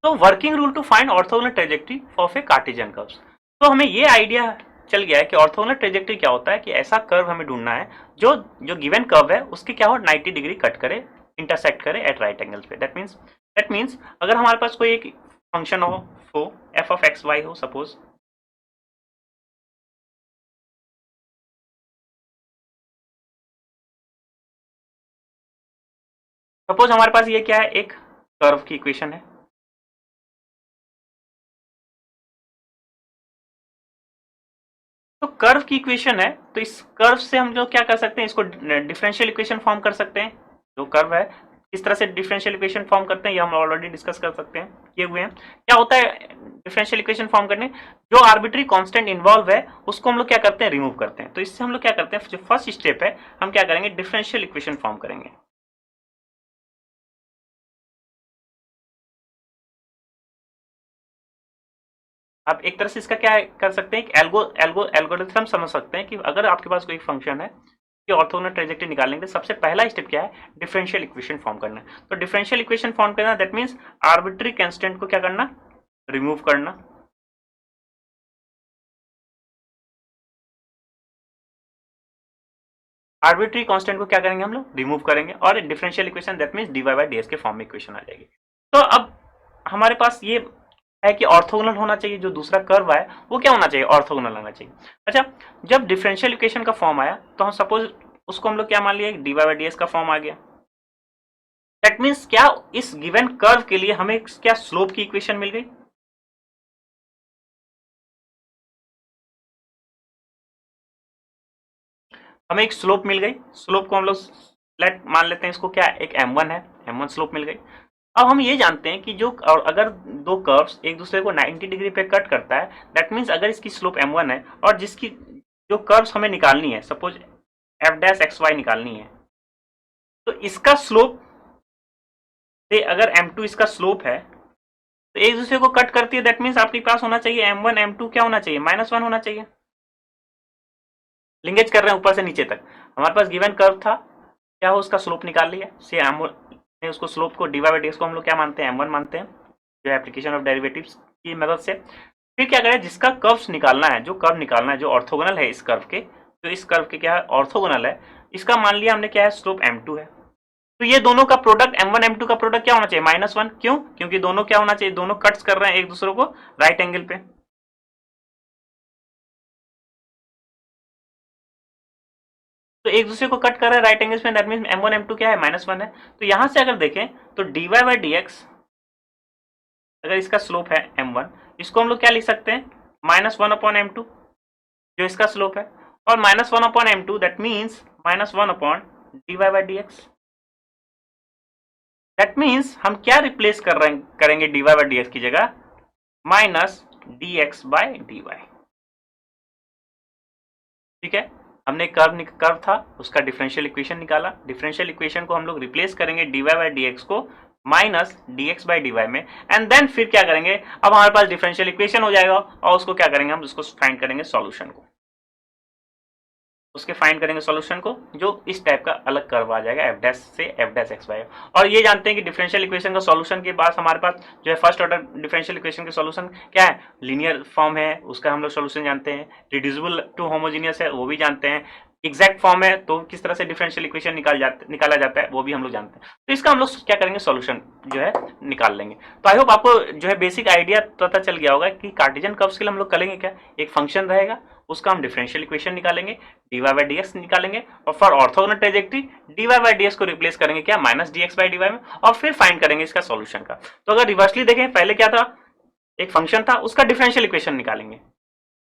तो working rule to find orthogonal trajectory of a Cartesian curves. तो हमें ये आइडिया चल गया है कि ऑर्थोगोनल ट्रेजेक्टरी क्या होता है, कि ऐसा कर्व हमें ढूंढना है जो जो गिवन कर्व है उसके क्या हो 90 डिग्री कट करे, इंटरसेक्ट करे एट राइट एंगल्स पे। दैट मीन्स अगर हमारे पास कोई एक फंक्शन हो एफ ऑफ एक्स वाई हो, सपोज हमारे पास ये क्या है, एक कर्व की इक्वेशन है। तो कर्व की इक्वेशन है, तो इस कर्व से हम जो क्या कर सकते हैं, इसको डिफरेंशियल इक्वेशन फॉर्म कर सकते हैं। जो कर्व है किस तरह से डिफरेंशियल इक्वेशन फॉर्म करते हैं ये हम ऑलरेडी डिस्कस कर सकते हैं, किए हुए हैं। क्या होता है डिफरेंशियल इक्वेशन फॉर्म करने, जो आर्बिट्री कांस्टेंट इन्वॉल्व है उसको हम लोग क्या करते हैं, रिमूव करते हैं। तो इससे हम लोग क्या करते हैं, जो फर्स्ट स्टेप है हम क्या करेंगे, डिफरेंशियल इक्वेशन फॉर्म करेंगे। आप एक तरह से इसका क्या कर सकते हैं, एल्गोरिथम समझ सकते हैं कि अगर आपके पास कोई फंक्शन है कि ऑर्थोगोनल ट्रेजेक्टरी निकालने के लिए सबसे पहला स्टेप क्या है, डिफरेंशियल इक्वेशन फॉर्म करना है। तो डिफरेंशियल इक्वेशन फॉर्म करना दैट मींस आर्बिट्री कांस्टेंट को क्या करना, रिमूव करना। आर्बिट्री कांस्टेंट को क्या करेंगे, हम लोग रिमूव करेंगे और differential equation that means d Y by d s के फॉर्म में इक्वेशन आ जाएगी। तो अब हमारे पास ये है कि ऑर्थोगोनल होना चाहिए, जो दूसरा कर्व है वो क्या होना चाहिए, ऑर्थोगोनल होना चाहिए। अच्छा, जब डिफरेंशियल इक्वेशन का फॉर्म आया तो हम सपोज उसको हम लोग क्या मान लिया, d Y by d s का फॉर्म आ गया। दैट मीन्स क्या, इस गिवन कर्व के लिए हमें क्या स्लोप की इक्वेशन मिल गई। हमें एक स्लोप मिल गई। स्लोप को हम लोग लेट मान लेते हैं, इसको क्या एक m1 है, m1 स्लोप मिल गई। अब हम ये जानते हैं कि जो और अगर दो कर्व्स एक दूसरे को 90 डिग्री पे कट करता है, दैट मीन्स अगर इसकी स्लोप m1 है और जिसकी जो कर्व्स हमें निकालनी है, suppose f dash x y निकालनी है, तो इसका स्लोप से अगर m2 इसका स्लोप है तो एक दूसरे को कट करती है। दैट मीन्स आपके पास होना चाहिए m1 m2 क्या होना चाहिए, -1 होना चाहिए। लिंकेज कर रहे हैं ऊपर से नीचे तक। हमारे पास गिवन कर्व था, क्या हो उसका स्लोप निकाल लिया, से हम उसको स्लोप को d Y by D x को हम लोग क्या मानते हैं, m1 मानते हैं, जो एप्लीकेशन ऑफ डेरिवेटिव्स की मदद से। फिर क्या करें, जिसका कर्व निकालना है, जो कर्व निकालना है जो ऑर्थोगोनल है इस कर्व के, जो इस कर्व के क्या है ऑर्थोगोनल है, इसका मान लिया हमने क्या है, स्लोप m2 है। तो ये दोनों का प्रोडक्ट m1 m2 का प्रोडक्ट क्या होना चाहिए, -1। क्यों, क्योंकि दोनों क्या होना चाहिए, दोनों कट्स कर रहे हैं एक दूसरे को राइट एंगल पे। तो एक दूसरे को कट कर रहा है राइट एंगल्स में, दैट मींस m1 m2 क्या है, -1 है। तो यहां से अगर देखें तो dy बाई डी एक्स, अगर इसका स्लोप है m1, इसको हम लोग क्या लिख सकते हैं, -1 अपॉन m2 जो इसका स्लोप है, और -1 upon m2 that means -1 upon dy by D x. That means हम क्या रिप्लेस कर रहे हैं, करेंगे dy बाई डी एक्स की जगह माइनस dx बाई dy। ठीक है, हमने कर्व था उसका डिफरेंशियल इक्वेशन निकाला, डिफरेंशियल इक्वेशन को हम लोग रिप्लेस करेंगे dy बाई डी एक्स को माइनस dx बाई dy में, एंड देन फिर क्या करेंगे, अब हमारे पास डिफरेंशियल इक्वेशन हो जाएगा और उसको क्या करेंगे, हम उसको फाइंड करेंगे सॉल्यूशन को, उसके फाइंड करेंगे सॉल्यूशन को, जो इस टाइप का अलग कर्व आ जाएगा एफ डैश से एफ डैश एक्स वाई। और ये जानते हैं कि डिफरेंशियल इक्वेशन का सॉल्यूशन के बाद हमारे पास जो है फर्स्ट ऑर्डर डिफरेंशियल इक्वेशन के सॉल्यूशन क्या है, लीनियर फॉर्म है, उसका हम लोग सॉल्यूशन जानते हैं, रिड्यूसिबल टू होमोजीनियस है वो भी जानते हैं, एग्जैक्ट फॉर्म है तो किस तरह से डिफरेंशियल इक्वेशन निकाला जाता है वो भी हम लोग जानते हैं। तो इसका हम लोग क्या करेंगे, सॉल्यूशन जो है निकाल लेंगे। तो आई होप आपको जो है बेसिक आइडिया पता चल गया होगा कि कार्टेशियन कर्व्स के लिए हम लोग करेंगे क्या, एक फंक्शन रहेगा उसका हम डिफरेंशियल इक्वेशन निकालेंगे, d Y by D x निकालेंगे, और for orthogonal trajectory d Y by D x को रिप्लेस करेंगे क्या, minus D x by D y में, और फिर फाइंड करेंगे इसका सॉल्यूशन का। तो अगर रिवर्सली देखें, पहले क्या था, एक फंक्शन था उसका डिफरेंशियल इक्वेशन निकालेंगे,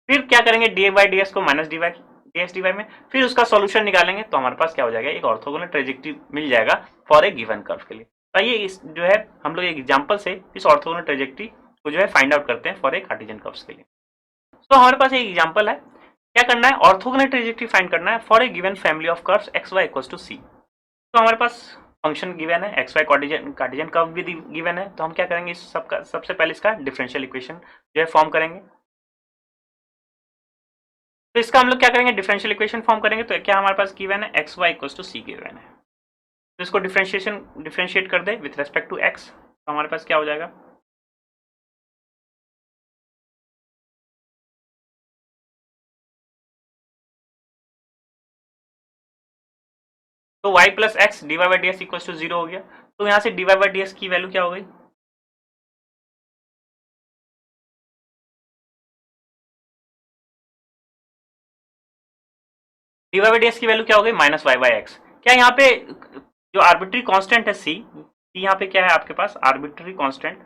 फिर क्या करेंगे डी बाई डी एक्स को minus d y d x d y में, फिर उसका सॉल्यूशन निकालेंगे, तो हमारे पास क्या हो जाएगा, एक ऑर्थोगोनल ट्रेजेक्टरी मिल जाएगा फॉर ए गिवन कर्व के लिए। तो ये इस जो है हम लोग एक एग्जांपल से इस ऑर्थोगोनल ट्रेजेक्टरी को जो है फाइंड आउट करते हैं फॉर ए कार्टेशियन कर्व्स के लिए। तो हमारे पास एक एग्जांपल है, क्या करना है, ऑर्थोगोनल ट्रेजेक्टरी फाइंड करना है for a given family of curves X Y equals to C. तो हमारे पास फंक्शन गिवन है, एक्स वाई कार्टेशियन कर्व भी गिवन है, तो हम क्या करेंगे, इस सबका सबसे पहले इसका डिफरेंशियल इक्वेशन जो है फॉर्म करेंगे। तो इसका हम लोग क्या करेंगे, डिफरेंशियल इक्वेशन फॉर्म करेंगे। तो क्या हमारे पास गिवन है, x Y equals to c given है, तो इसको डिफरेंशिएट कर दे विथ रेस्पेक्ट टू एक्स, तो हमारे पास क्या हो जाएगा, तो y plus x d Y by D x equal to 0 हो गया। तो यहाँ से d Y by D x की वैल्यू क्या हो गई, d Y by D x की वैल्यू क्या हो गई, माइनस वाई बाई एक्स। क्या यहाँ पे जो आर्बिट्री कांस्टेंट है सी, यहाँ पे क्या है आपके पास आर्बिट्री कांस्टेंट,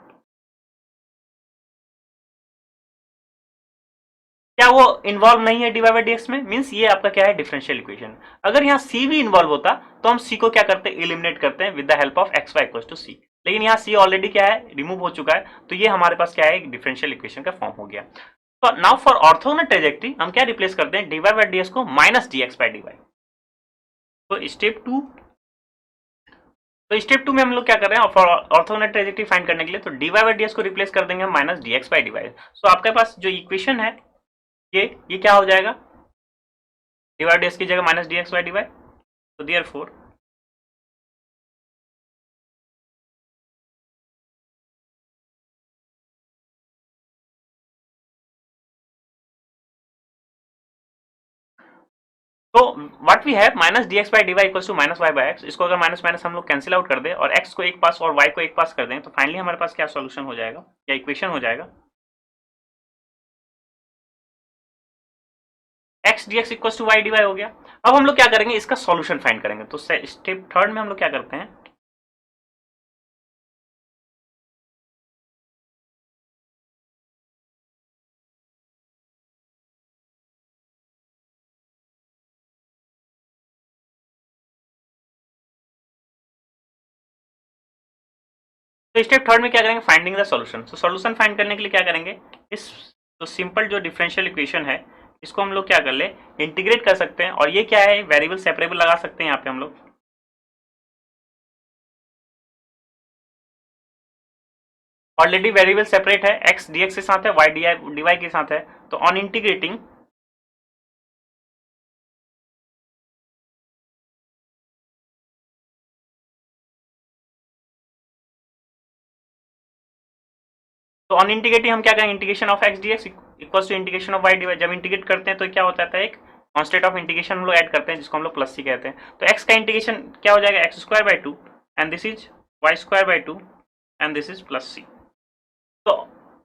क्या वो इन्वॉल्व नहीं है d Y by D x में, मीन्स ये आपका क्या है डिफरेंशियल इक्वेशन। अगर यहाँ सी भी इन्वॉल्व होता तो हम सी को क्या करते हैं, एलिमिनेट करते हैं with the help of X Y equal to C, लेकिन यहाँ सी ऑलरेडी क्या है रिमूव हो चुका है, तो ये हमारे पास क्या है एक डिफरेंशियल इक्वेशन का फॉर्म हो गया। तो नाउ फॉर ऑर्थोगोनल ट्रेजेक्टरी हम क्या रिप्लेस करते हैं, D Y by D x को minus D x by D Y. तो स्टेप टू में हम लोग क्या कर रहे हैं, फॉर ऑर्थोगोनल ट्रेजेक्टरी फाइंड करने के लिए तो D Y by D x को रिप्लेस कर देंगे minus D x by D Y. So आपके पास जो इक्वेशन है ये क्या हो जाएगा, डी वाई डी एक्स की जगह minus D x by D Y. तो देयरफॉर तो what we have minus D x by D y equal to minus y by x. इसको अगर माइनस माइनस हम लोग कैंसिल आउट कर दे और एक्स को एक पास और वाई को एक पास कर दें तो फाइनली हमारे पास क्या सॉल्यूशन हो जाएगा, क्या इक्वेशन हो जाएगा, x d x equal to y d y हो गया। अब हम लोग क्या करेंगे, इसका सॉल्यूशन फाइंड करेंगे। तो स्टेप थर्ड में हम लोग क्या करते हैं, तो स्टेप थर्ड में क्या करेंगे, फाइंडिंग द सॉल्यूशन। तो सॉल्यूशन फाइंड करने के लिए क्या करेंगे, इस तो सिंपल जो डिफरेंशियल इक्वेशन है इसको हम लोग क्या कर ले, इंटीग्रेट कर सकते हैं। और ये क्या है, वेरिएबल सेपरेबल लगा सकते हैं यहाँ पे हम लोग, ऑलरेडी वेरिएबल सेपरेट है, एक्स डी एक्स के साथ है, वाई डी वाई के साथ है। तो ऑन इंटीग्रेटिंग तो ऑन इंटीग्रेटिंग हम क्या करेंगे, integration of x d x equal to integration of y d y. जब इंटीग्रेट करते हैं तो क्या होता है, एक कॉन्स्टेंट ऑफ इंटीग्रेशन हम लोग ऐड करते हैं जिसको हम लोग प्लस सी कहते हैं। तो एक्स का इंटीग्रेशन क्या हो जाएगा, X square by two and this is Y square by two and this is plus C. तो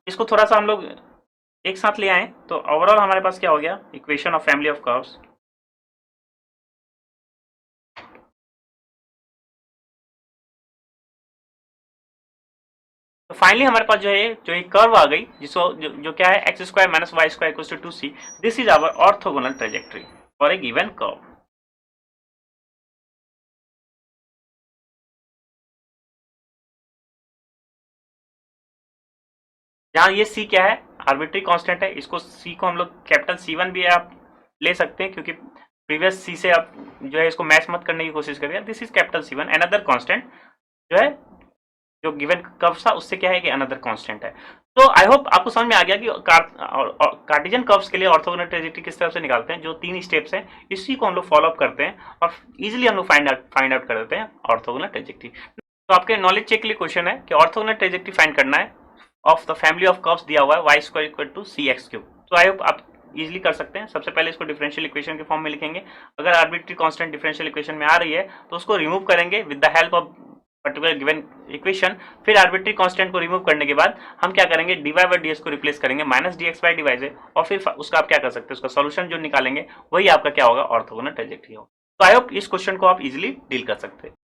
इसको थोड़ा सा हम लोग एक साथ ले आए तो ओवरऑल हमारे पास क्या हो गया, equation of family of curves. तो फाइनली हमारे पास जो एक कर्व आ गई जिसको जो क्या है x square minus y square equal to two c. This is our orthogonal trajectory for a given curve. जहाँ ये सी क्या है, आर्बिट्री कांस्टेंट है, इसको सी को हम लोग कैपिटल C1 भी आप ले सकते हैं क्योंकि प्रीवियस सी से आप जो है इसको मैच मत करने की कोशिश करिए। This is capital C1 another constant जो है जो गिवन कर्व था उससे क्या है कि अनदर कांस्टेंट है। तो आई होप आपको समझ में आ गया कि कार्टेशियन कर्व्स के लिए ऑर्थोगोनल ट्रेजेक्टरी किस तरह से निकालते हैं। जो 3 स्टेप्स हैं इसी को हम लोग फॉलो अप करते हैं और इजीली हम लोग फाइंड आउट कर देते हैं ऑर्थोगोनल ट्रेजेक्टरी। तो आपके नॉलेज चेक के लिए क्वेश्चन है कि ऑर्थोगोनल ट्रेजेक्टरी फाइंड करना है of the family of curves दिया हुआ है y square equal to c x cube. तो आई होप आप इजीली कर सकते हैं। सबसे पहले इसको डिफरेंशियल इक्वेशन के फॉर्म में लिखेंगे। अगर आर्बिट्री कांस्टेंट डिफरेंशियल इक्वेशन में आ रही है तो उसको रिमूव करेंगे with the help of particular given equation. फिर आर्बिट्री कांस्टेंट को रिमूव करने के बाद हम क्या करेंगे, d Y by D x को रिप्लेस करेंगे minus D x by D y से, और फिर उसका आप क्या कर सकते हैं, उसका सोल्यूशन जो निकालेंगे वही आपका क्या होगा, ऑर्थोगोनल ट्रेजेक्टरी होगा। तो आई होप इस क्वेश्चन को आप इजीली डील कर सकते हैं।